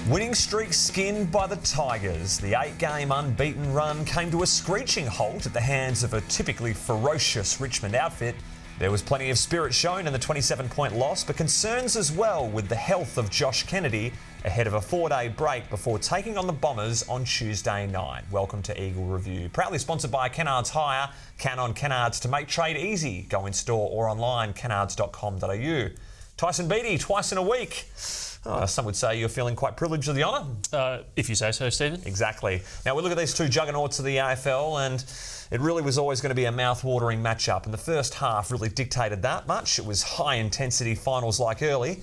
Winning streak skinned by the Tigers. The 8-game unbeaten run came to a screeching halt at the hands of a typically ferocious Richmond outfit. There was plenty of spirit shown in the 27-point loss, but concerns as well with the health of Josh Kennedy ahead of a 4-day break before taking on the Bombers on Tuesday night. Welcome to Eagle Review. Proudly sponsored by Kennards Hire. Can on Kennards to make trade easy. Go in store or online, kennards.com.au. Tyson Beattie, twice in a week. Some would say you're feeling quite privileged of the honour. If you say so, Stephen. Exactly. Now, we look at these two juggernauts of the AFL, and it really was always going to be a mouth-watering matchup. And the first half really dictated that much. It was high-intensity finals-like early.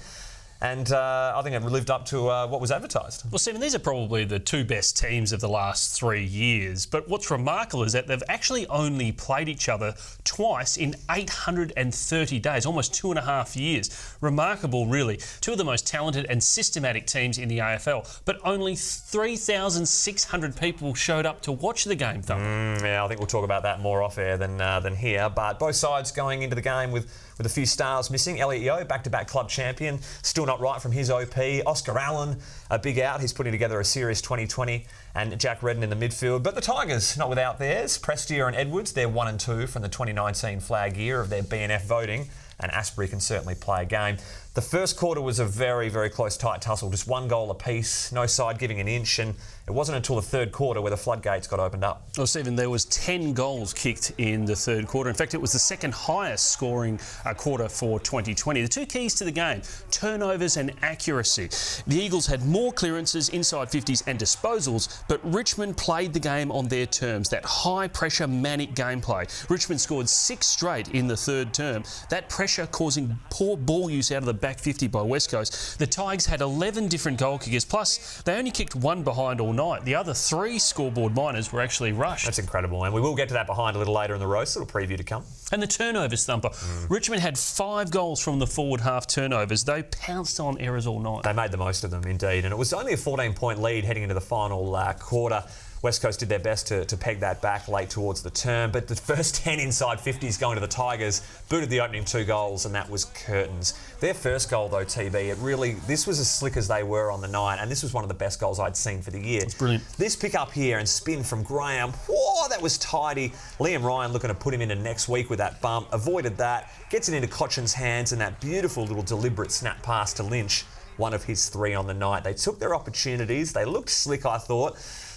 And I think it lived up to what was advertised. Well, Stephen, these are probably the two best teams of the last 3 years. But what's remarkable is that they've actually only played each other twice in 830 days, almost 2.5 years. Remarkable, really. Two of the most talented and systematic teams in the AFL. But only 3,600 people showed up to watch the game, Thumper. Yeah, I think we'll talk about that more off-air than here. But both sides going into the game with a few stars missing. Elliot Yeo, back-to-back club champion, still not right from his OP. Oscar Allen, a big out. He's putting together a serious 2020. And Jack Redden in the midfield. But the Tigers, not without theirs. Prestia and Edwards, they're 1 and 2 from the 2019 flag year of their BNF voting. And Asprey can certainly play a game. The first quarter was a very, very close, tight tussle. Just 1 goal apiece, no side giving an inch. And it wasn't until the third quarter where the floodgates got opened up. Well, Stephen, there was 10 goals kicked in the third quarter. In fact, it was the second highest scoring quarter for 2020. The two keys to the game, turnovers and accuracy. The Eagles had more clearances, inside 50s and disposals, but Richmond played the game on their terms, that high-pressure, manic gameplay. Richmond scored 6 straight in the third term. That pressure causing poor ball use out of the back 50 by West Coast. The Tigers had 11 different goal kickers, plus they only kicked 1 behind all night. The other 3 scoreboard minors were actually rushed. That's incredible, and we will get to that behind a little later in the roast. A little preview to come. And the turnovers, Thumper. Richmond had 5 goals from the forward half turnovers. They pounced on errors all night. They made the most of them, indeed, and it was only a 14-point lead heading into the final quarter. West Coast did their best to peg that back late towards the term, but the first 10 inside 50s going to the Tigers booted the opening 2 goals, and that was curtains. Their first goal, though, TB, this was as slick as they were on the night, and this was one of the best goals I'd seen for the year. It's brilliant. This pick up here and spin from Graham, whoa, that was tidy. Liam Ryan looking to put him into next week with that bump, avoided that, gets it into Cochin's hands, and that beautiful little deliberate snap pass to Lynch, one of his 3 on the night. They took their opportunities. They looked slick, I thought.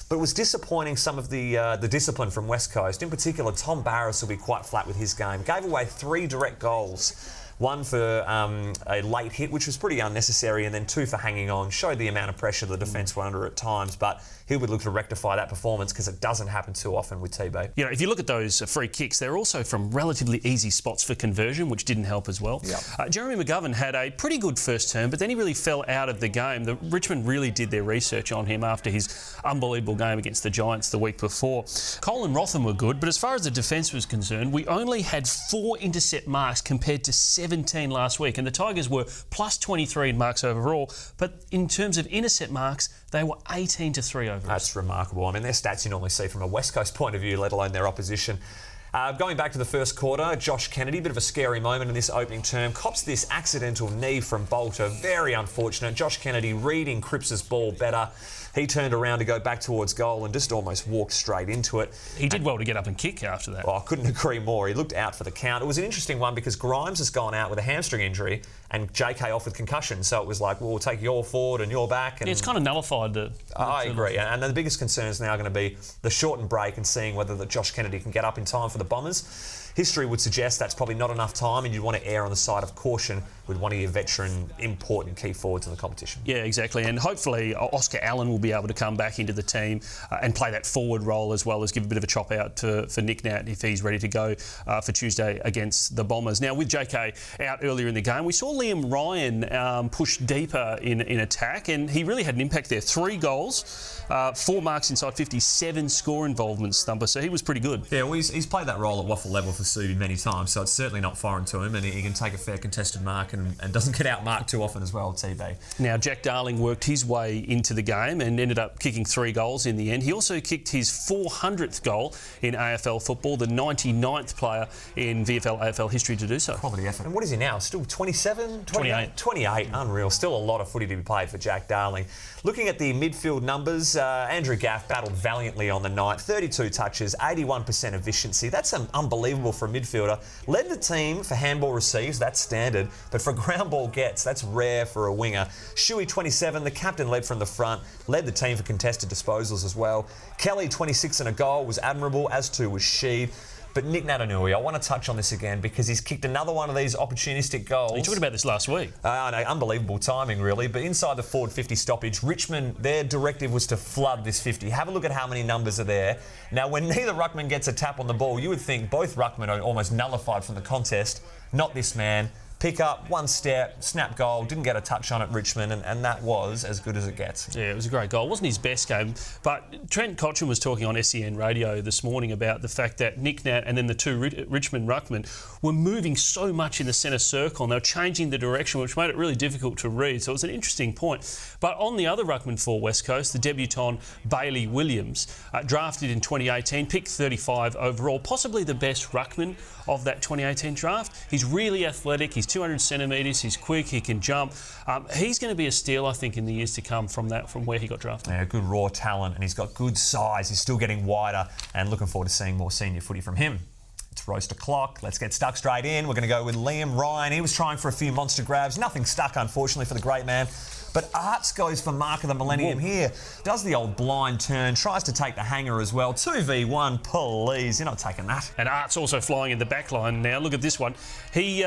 But it was disappointing, some of the discipline from West Coast. In particular, Tom Barras will be quite flat with his game. Gave away 3 direct goals. 1 for a late hit, which was pretty unnecessary, and then 2 for hanging on. Showed the amount of pressure the defence were under at times, but he would look to rectify that performance because it doesn't happen too often with TB. You know, if you look at those free kicks, they're also from relatively easy spots for conversion, which didn't help as well. Yep. Jeremy McGovern had a pretty good first term, but then he really fell out of the game. The Richmond really did their research on him after his unbelievable game against the Giants the week before. Cole and Rotham were good, but as far as the defence was concerned, we only had 4 intercept marks compared to 17 last week, and the Tigers were plus 23 in marks overall, but in terms of intercept marks, they were 18 to 3 over. That's remarkable. I mean, their stats you normally see from a West Coast point of view, let alone their opposition. Going back to the first quarter, Josh Kennedy, bit of a scary moment in this opening term, cops this accidental knee from Bolter. Very unfortunate. Josh Kennedy reading Cripps's ball better. He turned around to go back towards goal and just almost walked straight into it. He did well to get up and kick after that. Well, I couldn't agree more. He looked out for the count. It was an interesting one because Grimes has gone out with a hamstring injury and JK off with concussion. So it was like, well, we'll take your forward and your back. And yeah, it's kind of nullified the... I agree. And the biggest concern is now going to be the shortened break and seeing whether the Josh Kennedy can get up in time for the Bombers. History would suggest that's probably not enough time, and you want to err on the side of caution with one of your veteran, important key forwards in the competition. Yeah, exactly. And hopefully Oscar Allen will be able to come back into the team and play that forward role, as well as give a bit of a chop out for Nick Nat if he's ready to go for Tuesday against the Bombers. Now, with JK out earlier in the game, we saw Liam Ryan push deeper in attack, and he really had an impact there. 3 goals, 4 marks inside 50, 7 score involvements, Thumper, so he was pretty good. Yeah, well, he's played that role at waffle level for with Subi many times, so it's certainly not foreign to him, and he can take a fair contested mark and doesn't get outmarked too often as well, TB. Now, Jack Darling worked his way into the game and ended up kicking 3 goals in the end. He also kicked his 400th goal in AFL football, the 99th player in VFL AFL history to do so. Quality effort. And what is he now? Still 27? 28. 28, unreal. Still a lot of footy to be played for Jack Darling. Looking at the midfield numbers, Andrew Gaff battled valiantly on the night. 32 touches, 81% efficiency. That's unbelievable for a midfielder. Led the team for handball receives, that's standard. But for ground ball gets, that's rare for a winger. Shuey, 27, the captain led from the front. Led the team for contested disposals as well. Kelly, 26 and a goal, was admirable, as too was Sheed. But Nick Natanui, I want to touch on this again because he's kicked another one of these opportunistic goals. You talked about this last week. I know, unbelievable timing, really. But inside the forward 50 stoppage, Richmond, their directive was to flood this 50. Have a look at how many numbers are there. Now, when neither ruckman gets a tap on the ball, you would think both ruckmen are almost nullified from the contest. Not this man. Pick up, one step, snap goal, didn't get a touch on it, Richmond, and that was as good as it gets. Yeah, it was a great goal. It wasn't his best game, but Trent Cotchin was talking on SEN radio this morning about the fact that Nick Nat and then the 2 Richmond ruckmen were moving so much in the centre circle and they were changing the direction, which made it really difficult to read. So it was an interesting point. But on the other ruckman for West Coast, the debutant Bailey Williams, drafted in 2018, picked 35 overall, possibly the best ruckman of that 2018 draft. He's really athletic, he's 200 centimetres, he's quick, he can jump. He's going to be a steal, I think, in the years to come from where he got drafted. Yeah, good raw talent, and he's got good size. He's still getting wider, and looking forward to seeing more senior footy from him. It's roast o'clock. Let's get stuck straight in. We're going to go with Liam Ryan. He was trying for a few monster grabs. Nothing stuck, unfortunately, for the great man. But Arts goes for Mark of the Millennium here. Does the old blind turn, tries to take the hanger as well. 2v1, please. You're not taking that. And Arts also flying in the back line now. Look at this one. He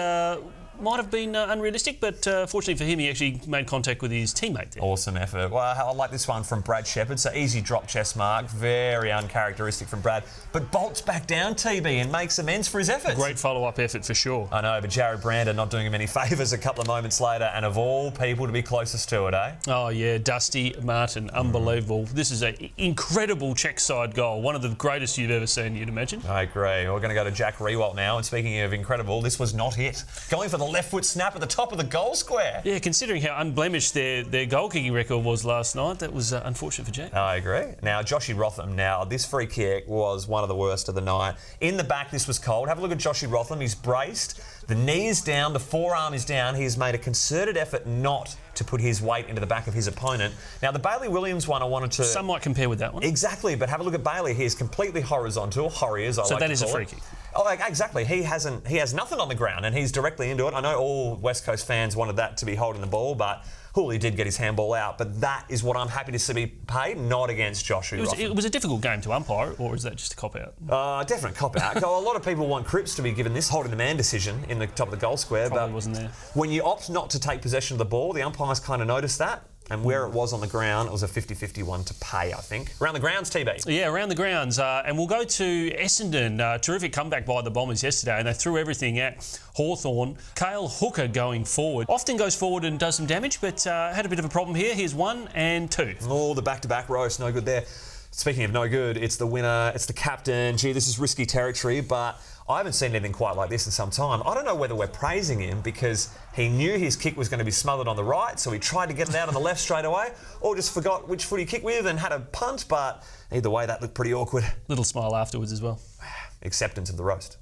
might have been unrealistic, but fortunately for him, he actually made contact with his teammate there. Awesome effort. Well, I like this one from Brad Shepherd. So easy drop chest mark, very uncharacteristic from Brad. But bolts back down, TB, and makes amends for his efforts. Great follow-up effort for sure. I know, but Jared Brander not doing him any favours a couple of moments later, and of all people to be closest to it, eh? Oh, yeah, Dusty Martin, unbelievable. This is an incredible check side goal, one of the greatest you've ever seen, you'd imagine. I agree. We're going to go to Jack Rewalt now, and speaking of incredible, this was not it. Going for the left foot snap at the top of the goal square. Yeah, considering how unblemished their goal-kicking record was last night, that was unfortunate for Jack. I agree. Now, Joshy Rotham now, this free kick was one of the worst of the night. In the back, this was cold. Have a look at Joshy Rotham. He's braced. The knee is down. The forearm is down. He's made a concerted effort not to put his weight into the back of his opponent. Now, the Bailey Williams one, I wanted to... Some might compare with that one. Exactly, but have a look at Bailey. He is completely horizontal. Horry, as I like to call it. So that is a free kick. Oh, exactly. He has nothing on the ground, and he's directly into it. I know all West Coast fans wanted that to be holding the ball, but Hooley did get his handball out. But that is what I'm happy to see paid, not against Joshua. It was a difficult game to umpire, or is that just a cop-out? Definite cop-out. A lot of people want Cripps to be given this holding the man decision in the top of the goal square. Probably but wasn't there. When you opt not to take possession of the ball, the umpires kind of noticed that. And where it was on the ground, it was a 50-50 one to pay, I think. Around the grounds, TB. Yeah, around the grounds. And we'll go to Essendon. Terrific comeback by the Bombers yesterday, and they threw everything at Hawthorn. Cale Hooker going forward. Often goes forward and does some damage, but had a bit of a problem here. Here's 1 and 2. Oh, the back-to-back roast, no good there. Speaking of no good, it's the winner, it's the captain. Gee, this is risky territory, but I haven't seen anything quite like this in some time. I don't know whether we're praising him because he knew his kick was going to be smothered on the right, so he tried to get it out on the left straight away, or just forgot which foot he kicked with and had a punt, but either way, that looked pretty awkward. Little smile afterwards as well. Acceptance of the roast.